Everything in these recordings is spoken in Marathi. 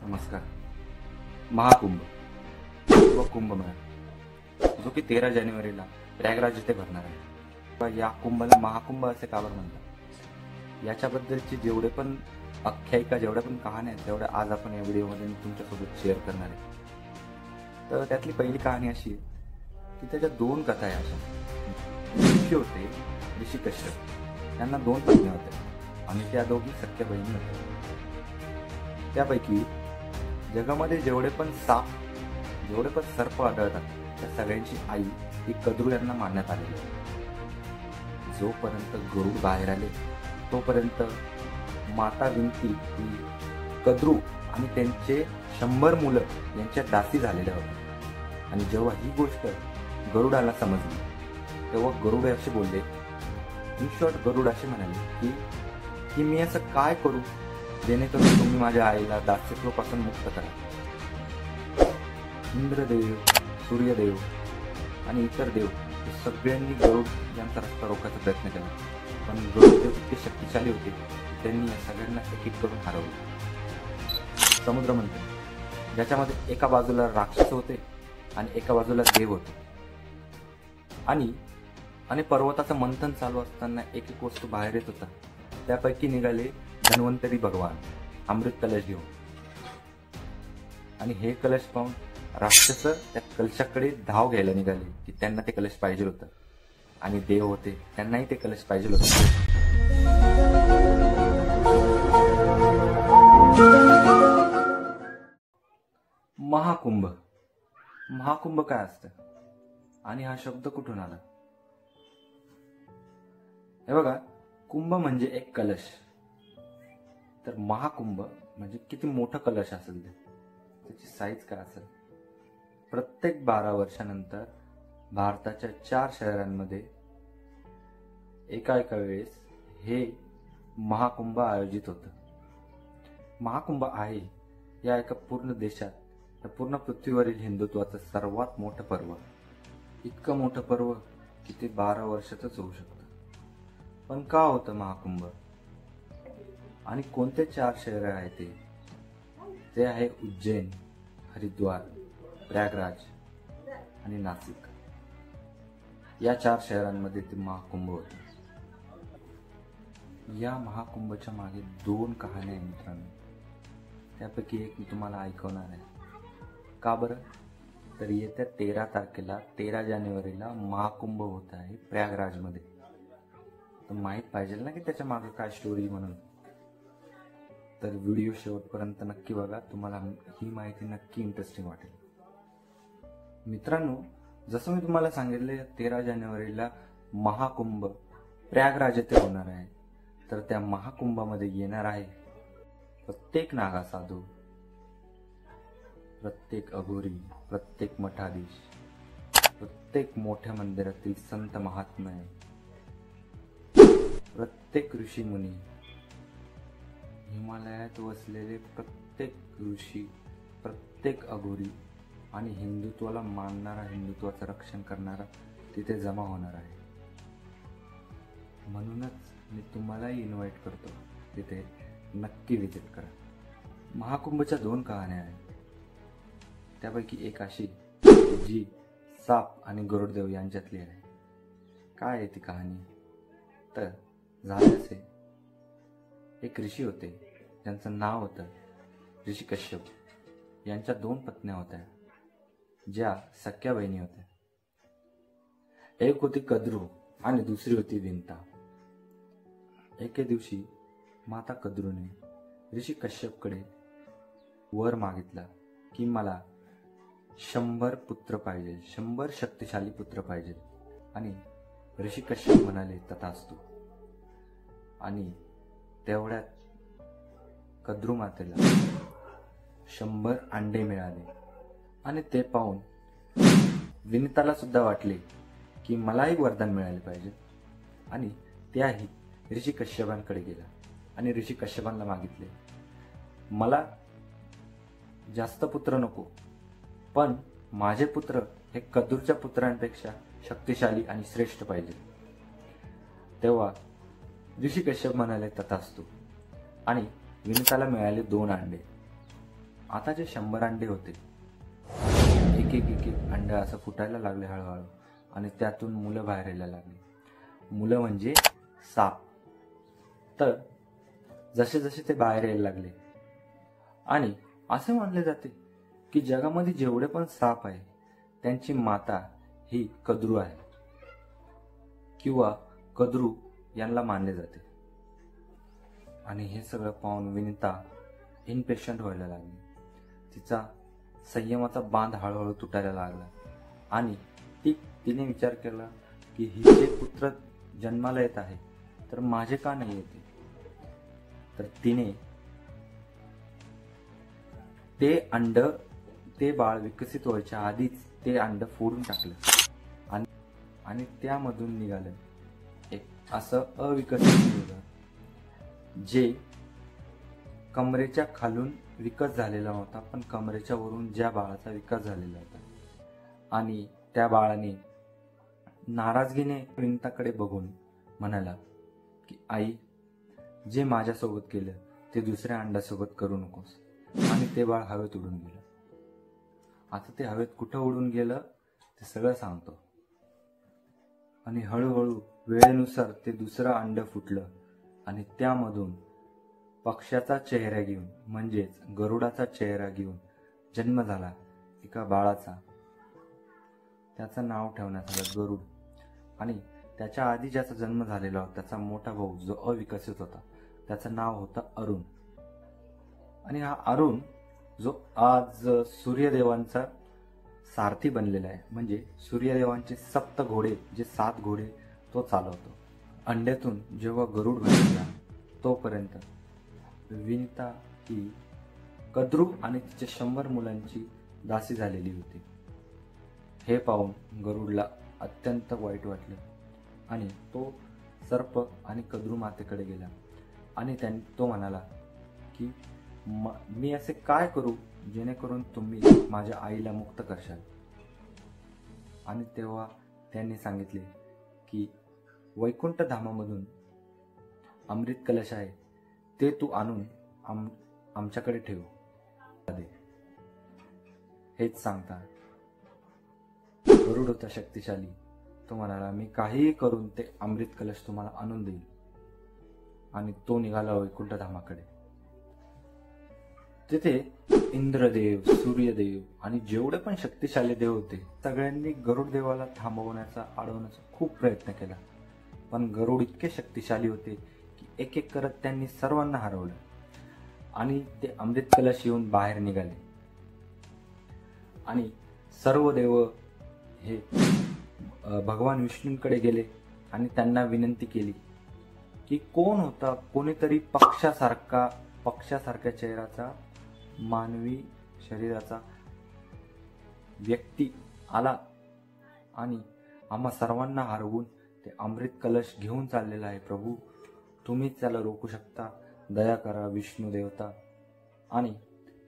नमस्कार. महाकुंभ व कुंभमेळा जो की 13 जानेवारीला प्रयागराज येथे भरणार आहे. या कुंभाला महाकुंभ असे का बरं म्हणतात, याच्याबद्दलची जेवढे पण आख्यायिका, जेवढ्या पण कहाण्या आहेत, तेवढ्या आज आपण या व्हिडिओमध्ये मी तुमच्यासोबत शेअर करणार आहे. तर त्यातली पहिली कहाणी अशी आहे की त्याच्या 2 कथा आहे. अशा ऋषी होते, ऋषी कश्यप. त्यांना 2 पत्नी होत्या आणि त्या दोघी सख्या बहिणी होत्या. त्यापैकी जगामध्ये जेवढे पण साप, जेवढे पण सर्प आढळतात, त्या सगळ्यांची आई ही कद्रू यांना मानण्यात आलेली आहे. जोपर्यंत गरुड बाहेर आले तोपर्यंत माता विंती ही कद्रू आणि त्यांचे 100 मुलं यांच्या दासी झालेल्या होत्या. आणि जेव्हा ही गोष्ट गरुडाला समजली तेव्हा गरुड असे बोलले, इन शॉर्ट गरुड असे म्हणाले की मी असं काय करू जेणेकरून तुम्ही माझ्या आईला दास्यत्वापासून मुक्त करा. इंद्रदेव, सूर्यदेव आणि इतर देव सगळ्यांनी गरुड यांचा रस्ता रोखण्याचा प्रयत्न केला, पण गरुडदेव इतके शक्तिशाली होते की त्यांनी या सगळ्यांना एक करून हरवले. समुद्र मंथन, ज्याच्यामध्ये एका बाजूला राक्षस होते आणि एका बाजूला देव होते. आणि पर्वताचं मंथन चालू असताना एक वस्तू बाहेर येत होता. त्यापैकी निघाले धन्वंतरी भगवान अमृत कलश घेऊन. आणि हे कलश पाहून राक्षस त्या कलशाकडे धाव घ्यायला निघाले की त्यांना ते कलश पाहिजे होतं. आणि देव होते, त्यांनाही ते कलश पाहिजे होतं. महाकुंभ, महाकुंभ काय असतं आणि हा शब्द कुठून आला? हे बघा, कुंभ म्हणजे एक कलश, तर महाकुंभ म्हणजे किती मोठं कलश असेल त्याची साईज काय असेल. प्रत्येक 12 वर्षानंतर भारताच्या 4 शहरांमध्ये एका वेळेस हे महाकुंभ आयोजित होतं. महाकुंभ आहे या एका पूर्ण देशात, या पूर्ण पृथ्वीवरील हिंदुत्वाचं सर्वात मोठं पर्व. इतकं मोठं पर्व की ते 12 वर्षातच होऊ शकतं. पण का होतं महाकुंभ आणि कोणते 4 शहर आहे ते आहे उज्जैन, हरिद्वार, प्रयागराज आणि नाशिक. या 4 शहरांमध्ये ते महाकुंभ होते. या महाकुंभच्या मागे 2 कहाण्या आहेत मित्रांनो. त्यापैकी एक मी तुम्हाला ऐकवणार आहे. का बरं? तर येत्या 13 तारखेला 13 जानेवारीला महाकुंभ होत आहे प्रयागराजमध्ये. तर माहीत पाहिजे ना की त्याच्या मागे काय स्टोरी म्हणून. तर व्हिडिओ शेवटपर्यंत नक्की बघा, तुम्हाला ही माहिती नक्की इंटरेस्टिंग वाटेल. मित्रांनो, जसं मी तुम्हाला सांगितले 13 जानेवारीला महाकुंभ प्रयागराज येथे होणार आहे. तर त्या महाकुंभामध्ये येणार आहे प्रत्येक नागासाधू, प्रत्येक अघोरी, प्रत्येक मठाधीश, प्रत्येक मोठ्या मंदिरातील संत महात्मे, प्रत्येक ऋषी मुनी, हिमालयात वसलेले प्रत्येक ऋषी, प्रत्येक अघोरी आणि हिंदुत्वाला मानणारा, हिंदुत्वाचं रक्षण करणारा तिथे जमा होणार आहे. म्हणूनच मी तुम्हालाही इन्व्हाइट करतो, तिथे नक्की व्हिजिट करा. महाकुंभच्या 2 कहाण्या आहेत. त्यापैकी एक अशी जी साप आणि गरुडदेव यांच्यातली आहे. काय आहे ती कहाणी? तर झाले असे, एक ऋषी होते ज्यांचं नाव होतं ऋषी कश्यप. यांच्या 2 पत्न्या होत्या ज्या सख्या बहिणी होत्या. एक होती कद्रू आणि दुसरी होती विंता. एके दिवशी माता कद्रूने ऋषी कश्यपकडे वर मागितला की मला 100 पुत्र पाहिजे, 100 शक्तिशाली पुत्र पाहिजे. आणि ऋषी कश्यप म्हणाले तथास्तु. आणि तेवढ्यात कद्रू मातेला 100 अंडे मिळाले. आणि ते पाहून विनिताला सुद्धा वाटले की मलाही वरदान मिळाले पाहिजे. आणि त्याही ऋषी कश्यपांकडे गेला आणि ऋषी कश्यपांना मागितले, मला जास्त पुत्र नको, पण माझे पुत्र हे कद्रूच्या पुत्रांपेक्षा शक्तिशाली आणि श्रेष्ठ पाहिजे. तेव्हा ऋषी कश्यप म्हणाले तथास्तु. आणि विनिताला मिळाले 2 अंडे. आता जे 100 अंडे होते, एक एक एक एक अंड असं फुटायला लागले हळूहळू आणि त्यातून मुलं बाहेर यायला लागली. मुलं म्हणजे साप. तर जसे जसे ते बाहेर यायला लागले आणि असे मानले जाते की जगामध्ये जेवढे पण साप आहे त्यांची माता ही कद्रू आहे किंवा कद्रू यांना मानले जाते. आणि हे सगळं पाहून विनिता इनपेशंट व्हायला लागली. तिचा संयमाचा बांध हळूहळू तुटायला लागला आणि तिने विचार केला की हिचे पुत्र जन्माला येत आहे तर माझे का नाही येते. तर तिने ते बाळ विकसित व्हायच्या आधीच ते अंड फोडून टाकलं आणि त्यामधून निघालं एक असं अविकसित मुलगा जे कमरेच्या खालून विकास झालेला नव्हता, पण कमरेच्या वरून ज्या बाळाचा विकास झालेला होता. आणि त्या बाळाने नाराजगीने विनिताकडे बघून म्हणाला की आई, जे माझ्यासोबत केलं ते दुसऱ्या अंड्यासोबत करू नकोस. आणि ते बाळ हवेत उडून गेलं. आता ते हवेत कुठं उडून गेलं ते सगळं सांगतो. आणि हळूहळू वेळेनुसार ते दुसरं अंड फुटलं आणि त्यामधून पक्ष्याचा चेहरा घेऊन म्हणजेच गरुडाचा चेहरा घेऊन जन्म झाला एका बाळाचा. त्याचं नाव ठेवण्यात आलं गरुड. आणि त्याच्या आधी ज्याचा जन्म झालेला होता त्याचा मोठा भाऊ जो अविकसित होता त्याचं नाव होतं अरुण. आणि हा अरुण जो आज सूर्यदेवांचा सारथी बनलेला आहे, म्हणजे सूर्यदेवांचे 7 घोडे जे 7 घोडे तो चालवतो. अंड्यातून जेव्हा गरुड बनला तोपर्यंत विनिता ही कद्रू आणि तिच्या 100 मुलांची दासी झालेली होती. हे पाहून गरुडला अत्यंत वाईट वाटलं आणि तो सर्प आणि कद्रू मातेकडे गेला आणि तो म्हणाला की मी असे काय करू जेणेकरून तुम्ही माझ्या आईला मुक्त करशाल. आणि तेव्हा त्यांनी सांगितले की वैकुंठ धामामधून अमृत कलश आहे ते तू आणून आमच्याकडे ठेव. हेच सांगता गरुड होता शक्तिशाली. तो म्हणाला मी काहीही करून ते अमृत कलश तुम्हाला आणून देईल. आणि तो निघाला वैकुंठ धामाकडे. तिथे इंद्रदेव, सूर्यदेव आणि जेवढे पण शक्तिशाली देव होते सगळ्यांनी गरुड देवाला थांबवण्याचा, अडवण्याचा खूप प्रयत्न केला. पण गरुड इतके शक्तिशाली होते की एक एक करत त्यांनी सर्वांना हरवलं आणि ते अमृत कलश येऊन बाहेर निघाले. आणि सर्व देव हे भगवान विष्णूंकडे गेले आणि त्यांना विनंती केली की कोण होता कोणीतरी पक्षासारख्या चेहऱ्याचा मानवी शरीराचा व्यक्ती आला आणि आम्हा सर्वांना हरवून ते अमृत कलश घेऊन चाललेला आहे. प्रभू तुम्हीच त्याला रोखू शकता, दया करा विष्णू देवता. आणि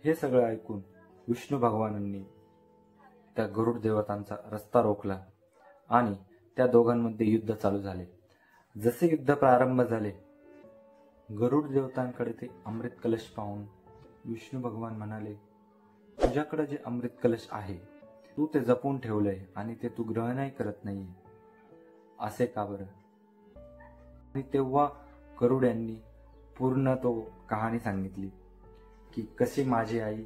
हे सगळं ऐकून विष्णू भगवानांनी त्या गरुड देवतांचा रस्ता रोखला आणि त्या दोघांमध्ये युद्ध चालू झाले. जसे युद्ध प्रारंभ झाले गरुड देवतांकडे ते अमृत कलश पाहून विष्णू भगवान म्हणाले तुझ्याकडे जे अमृत कलश आहे तू ते जपून ठेवलंय आणि ते तू ग्रहणही करत नाहीये, असे का बरं. आणि तेव्हा गरुड यांनी पूर्ण तो कहाणी सांगितली की कशी माझी आई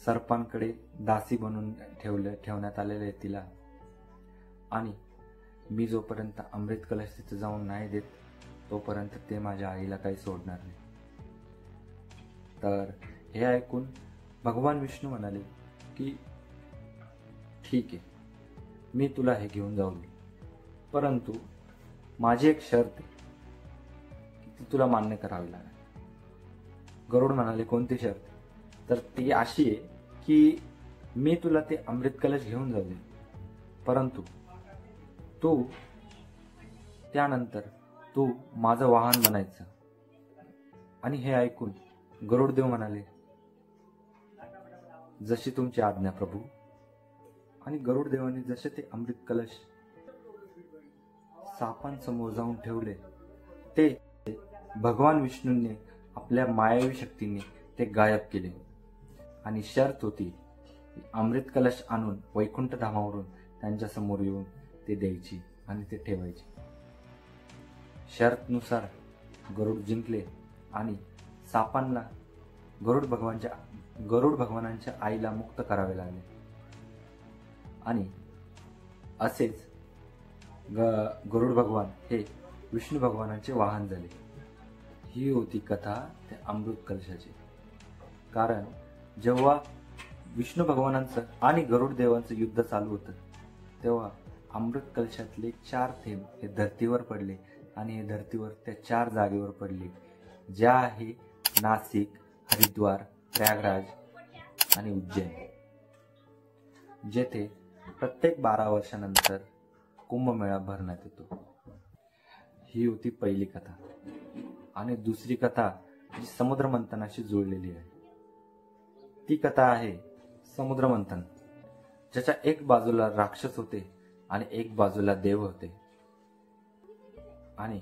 सर्पांकडे दासी बनून ठेवण्यात आलेले आहे तिला. आणि मी जोपर्यंत अमृत कलश तिथे जाऊन नाही देत तोपर्यंत ते माझ्या आईला काही सोडणार नाही. तर हे ऐकून भगवान विष्णू म्हणाले की ठीक आहे, मी तुला हे घेऊन जाऊ दे, परंतु माझी एक शर्त आहे की ती तुला मान्य करावी लागेल. गरुड म्हणाले कोणती शर्त. तर ती अशी आहे की मी तुला ते अमृत कलश घेऊन जाऊ दे, परंतु त्यानंतर तू माझं वाहन बनायचं. आणि हे ऐकून गरुडदेव म्हणाले जशी तुमची आज्ञा प्रभू. आणि गरुडदेवाने जसे ते अमृत कलश सापांसमोर जाऊन ठेवले ते भगवान विष्णूंनी आपल्या मायावी शक्तीने ते गायब केले. आणि शर्त होती अमृत कलश आणून वैकुंठ धामावरून त्यांच्या समोर येऊन ते द्यायची आणि ते ठेवायची. शर्तनुसार गरुड जिंकले आणि सापांना गरुड भगवानांच्या आईला मुक्त करावे लागले. आणि असेच गरुड भगवान हे विष्णू भगवानांचे वाहन झाले. ही होती कथा त्या अमृत कलशाची. कारण जेव्हा विष्णू भगवानांचं आणि गरुड देवांचं युद्ध चालू होतं तेव्हा अमृत कलशातले 4 थेंब हे धर्तीवर पडले आणि हे धर्तीवर त्या 4 जागेवर पडले, ज्या आहे नाशिक, हरिद्वार, प्रयागराज आणि उज्जैन, जेथे प्रत्येक 12 वर्षानंतर कुंभमेळा भरण्यात येतो. ही होती पहिली कथा. आणि दुसरी कथा जी समुद्र मंथनाशी जोडलेली आहे ती कथा आहे समुद्र मंथन, ज्याच्या एक बाजूला राक्षस होते आणि एक बाजूला देव होते. आणि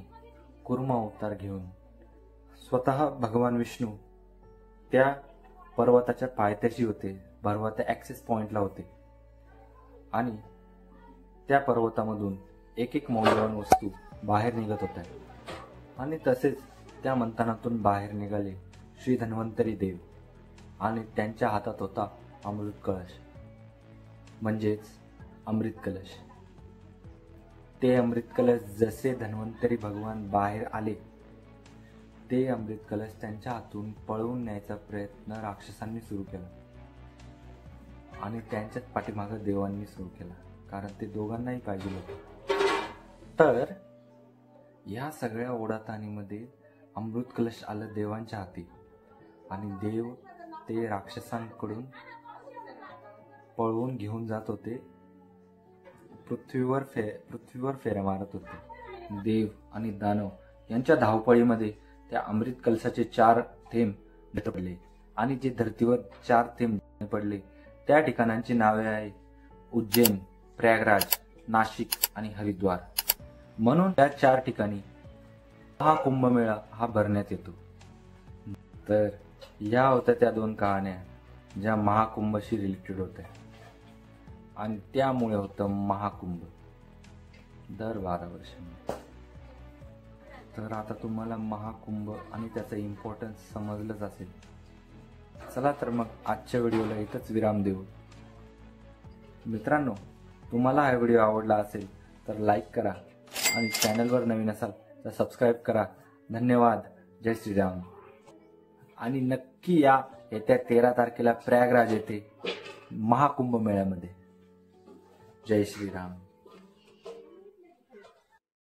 कुर्म अवतार घेऊन स्वतः भगवान विष्णू त्या पर्वताच्या पायथ्याशी होते, पर्वताच्या ॲक्सेस पॉइंटला होते. आणि त्या पर्वतामधून एक मौल्यवान वस्तू बाहेर निघत होत्या. आणि तसेच त्या मंथनातून बाहेर निघाले श्री धन्वंतरी देव आणि त्यांच्या हातात होता अमृत कलश, म्हणजेच अमृत कलश. ते अमृत कलश जसे धन्वंतरी भगवान बाहेर आले ते अमृत कलश त्यांच्या हातून पळवून न्यायचा प्रयत्न राक्षसांनी सुरू केला आणि त्यांच्याच पाठीमागे देवांनी सुरू केला, कारण ते दोघांनाही पाहिजे होते. तर या सगळ्या ओढाताणीमध्ये अमृत कलश आलं देवांच्या हाती आणि देव ते राक्षसांकडून पळवून घेऊन जात होते. पृथ्वीवर फेऱ्या मारत होते. देव आणि दानव यांच्या धावपळीमध्ये त्या अमृत कलशाचे 4 थेंब पडले आणि जे धर्तीवर 4 थेंब पडले त्या ठिकाणांची नावे आहे उज्जैन, प्रयागराज, नाशिक आणि हरिद्वार. म्हणून त्या 4 ठिकाणी हा कुंभमेळा हा भरण्यात येतो. तर या होत्या त्या 2 कहाण्या ज्या महाकुंभशी रिलेटेड होत्या आणि त्यामुळे होतं महाकुंभ दर 12 वर्षांनी. तर आता तुम्हाला महाकुंभ आणि त्याचा इम्पॉर्टन्स समजलंच असेल. चला तर मग आजच्या व्हिडिओला इथंच विराम देऊ. मित्रांनो, तुम्हाला हा व्हिडिओ आवडला असेल तर लाईक करा आणि चॅनलवर नवीन असाल तर सबस्क्राईब करा. धन्यवाद. जय श्रीराम. आणि नक्की या येत्या 13 तारखेला प्रयागराज येथे महाकुंभ मेळ्यामध्ये. जय श्रीराम.